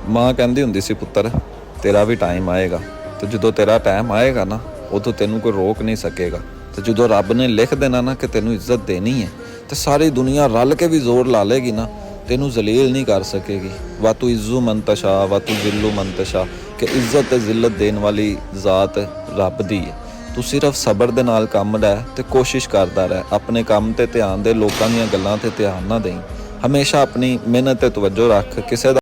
ਮਾਂ ਕਹਿੰਦੀ ਹੁੰਦੀ ਸੀ, ਪੁੱਤਰ ਤੇਰਾ ਵੀ ਟਾਈਮ ਆਏਗਾ, ਤੇ ਜਦੋਂ ਤੇਰਾ ਟਾਈਮ ਆਏਗਾ ਨਾ ਉਦੋਂ ਤੈਨੂੰ ਕੋਈ ਰੋਕ ਨਹੀਂ ਸਕੇਗਾ। ਤੇ ਜਦੋਂ ਰੱਬ ਨੇ ਲਿਖ ਦੇਣਾ ਨਾ ਕਿ ਤੈਨੂੰ ਇੱਜ਼ਤ ਦੇਣੀ ਹੈ, ਤੇ ਸਾਰੀ ਦੁਨੀਆ ਰਲ ਕੇ ਵੀ ਜ਼ੋਰ ਲਾ ਲੇਗੀ ਨਾ, ਤੈਨੂੰ ਜ਼ਲੀਲ ਨਹੀਂ ਕਰ ਸਕੇਗੀ। ਵਾ ਤੂੰ ਇੱਜ਼ੂ ਮੰਤਸ਼ਾ ਵਾ ਤੂੰ ਜ਼ਿੱਲੂ ਮੰਤਸ਼ਾ, ਕਿ ਇੱਜ਼ਤ ਤੇ ਜ਼ਿਲਤ ਦੇਣ ਵਾਲੀ ਜ਼ਾਤ ਰੱਬ ਦੀ ਹੈ। ਤੂੰ ਸਿਰਫ ਸਬਰ ਦੇ ਨਾਲ ਕੰਮ ਲੈ ਤੇ ਕੋਸ਼ਿਸ਼ ਕਰਦਾ ਰਹਿ, ਆਪਣੇ ਕੰਮ ਤੇ ਧਿਆਨ ਦੇ, ਲੋਕਾਂ ਦੀਆਂ ਗੱਲਾਂ ਤੇ ਧਿਆਨ ਨਾ ਦੇਈਂ। ਹਮੇਸ਼ਾ ਆਪਣੀ ਮਿਹਨਤ ਤੇ ਤਵੱਜੋ ਰੱਖ, ਕਿਸੇ ਦਾ